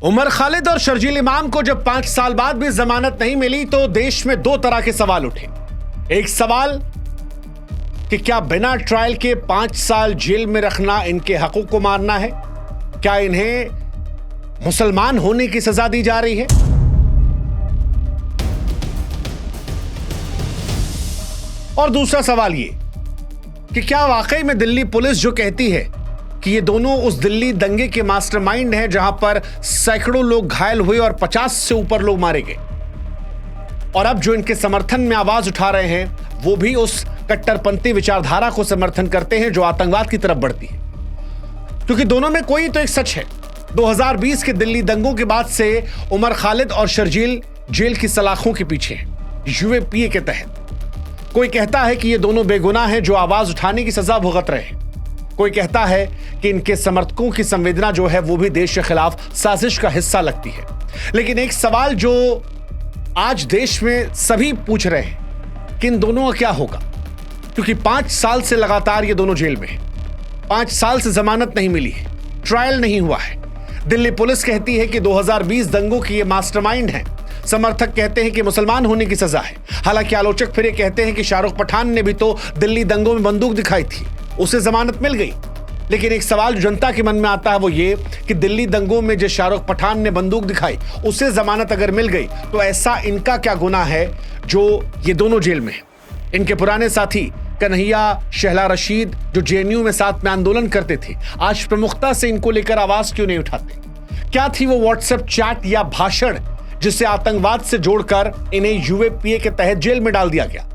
उमर खालिद और शर्जील इमाम को जब 5 साल बाद भी जमानत नहीं मिली तो देश में 2 तरह के सवाल उठे। एक सवाल कि क्या बिना ट्रायल के 5 साल जेल में रखना इनके हकों को मारना है? क्या इन्हें मुसलमान होने की सजा दी जा रही है? और दूसरा सवाल ये कि क्या वाकई में दिल्ली पुलिस जो कहती है कि ये दोनों उस दिल्ली दंगे के मास्टरमाइंड हैं जहां पर सैकड़ों लोग घायल हुए और 50 से ऊपर लोग मारे गए, और अब जो इनके समर्थन में आवाज उठा रहे हैं वो भी उस कट्टरपंथी विचारधारा को समर्थन करते हैं जो आतंकवाद की तरफ बढ़ती है? क्योंकि दोनों में कोई तो एक सच है। 2020 के दिल्ली दंगों के बाद से उमर खालिद और शर्जील जेल की सलाखों के पीछे हैं, यूएपीए के तहत। कोई कहता है कि ये दोनों बेगुनाह हैं जो आवाज उठाने की सजा भुगत रहे हैं। कोई कहता है कि इनके समर्थकों की संवेदना जो है वो भी देश के खिलाफ साजिश का हिस्सा लगती है। लेकिन एक सवाल जो आज देश में सभी पूछ रहे हैं कि इन दोनों का क्या होगा, क्योंकि 5 साल से लगातार ये दोनों जेल में हैं। 5 साल से जमानत नहीं मिली है, ट्रायल नहीं हुआ है। दिल्ली पुलिस कहती है कि 2020 दंगों की ये मास्टरमाइंड हैं। समर्थक कहते हैं कि मुसलमान होने की सजा है। हालांकि आलोचक फिर ये कहते हैं कि शाहरुख पठान ने भी तो दिल्ली दंगों में बंदूक दिखाई थी, उसे जमानत मिल गई। लेकिन एक सवाल जो जनता के मन में आता है वो ये कि दिल्ली दंगों में जिस शाहरुख पठान ने बंदूक दिखाई उसे जमानत अगर मिल गई तो ऐसा इनका क्या गुनाह है जो ये दोनों जेल में हैं? इनके पुराने साथी कन्हैया, शहला रशीद जो जेएनयू में साथ में आंदोलन करते थे, आज प्रमुखता से इनको लेकर आवाज क्यों नहीं उठाते? क्या थी वो व्हाट्सएप चैट या भाषण जिसे आतंकवाद से जोड़कर इन्हें यूएपीए के तहत जेल में डाल दिया गया?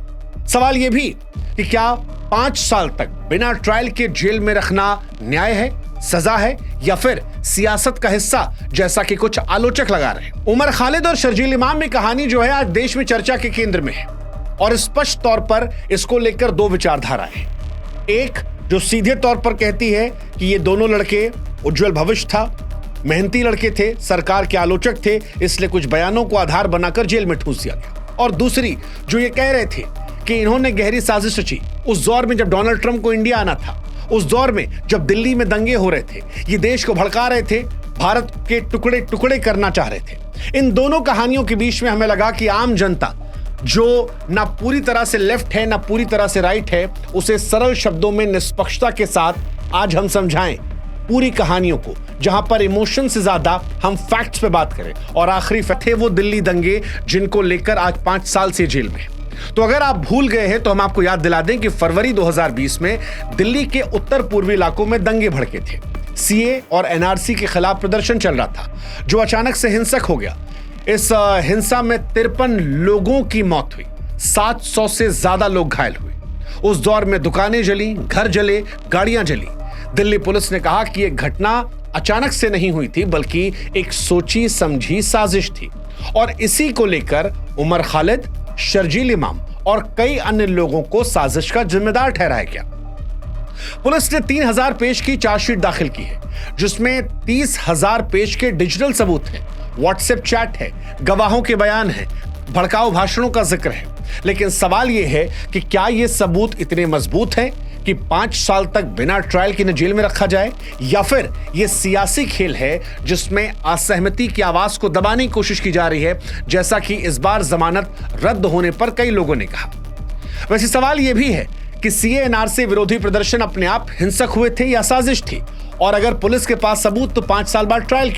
सवाल यह भी कि क्या 5 साल तक बिना ट्रायल के जेल में रखना न्याय है, सजा है, या फिर सियासत का हिस्सा, जैसा कि कुछ आलोचक लगा रहे हैं? उमर खालिद और शर्जील इमाम की कहानी जो है आज देश में चर्चा के केंद्र में है, और स्पष्ट तौर पर इसको लेकर 2 विचारधाराएं हैं। एक जो सीधे तौर पर कहती है कि ये दोनों लड़के उज्जवल भविष्य था, मेहनती लड़के थे, सरकार के आलोचक थे, इसलिए कुछ बयानों को आधार बनाकर जेल में ठूस दिया गया। और दूसरी जो ये कह रहे थे कि इन्होंने गहरी साजिश रची उस दौर में जब डोनाल्ड ट्रंप को इंडिया आना था, उस दौर में जब दिल्ली में दंगे हो रहे थे, ये देश को भड़का रहे थे, भारत के टुकड़े टुकड़े करना चाह रहे थे। इन दोनों कहानियों के बीच में हमें लगा कि आम जनता जो ना पूरी तरह से लेफ्ट है ना पूरी तरह से राइट है, उसे सरल शब्दों में निष्पक्षता के साथ आज हम समझाएं पूरी कहानियों को, जहां पर इमोशन से ज्यादा हम फैक्ट्स पे बात करें। और आखिरी थे वो दिल्ली दंगे जिनको लेकर आज 5 साल से जेल में। तो अगर आप भूल गए हैं तो हम आपको याद दिला दें कि फरवरी 2020 में दिल्ली के उत्तर पूर्वी इलाकों में दंगे भड़के थे। सीए और एनआरसी के खिलाफ प्रदर्शन चल रहा था जो अचानक से हिंसक हो गया। इस हिंसा में 53 लोगों की मौत हुई, 700 से ज्यादा लोग घायल हुए। उस दौर में दुकानें जली, घर जले, गाड़ियां जली। दिल्ली पुलिस ने कहा कि यह घटना अचानक से नहीं हुई थी बल्कि एक सोची समझी साजिश थी, और इसी को लेकर उमर खालिद, शर्जील इमाम और कई अन्य लोगों को साजिश का जिम्मेदार ठहराया गया। पुलिस ने 3000 पेज की चार्जशीट दाखिल की है, जिसमें 30,000 पेज के डिजिटल सबूत हैं, व्हाट्सएप चैट है, गवाहों के बयान हैं, भड़काऊ भाषणों का जिक्र है। लेकिन सवाल यह है कि क्या ये सबूत इतने मजबूत हैं कि 5 साल तक बिना ट्रायल के जेल में रखा जाए, या फिर यह सियासी खेल है जिसमें असहमति की आवाज को दबाने की कोशिश की जा रही है, जैसा कि इस बार जमानत रद्द होने पर कई लोगों ने कहा। वैसे सवाल यह भी है कि सीए एनआरसी विरोधी प्रदर्शन अपने आप हिंसक हुए थे या साजिश थी, और अगर पुलिस के पास सबूत तो 5 साल बाद ट्रायल क्यों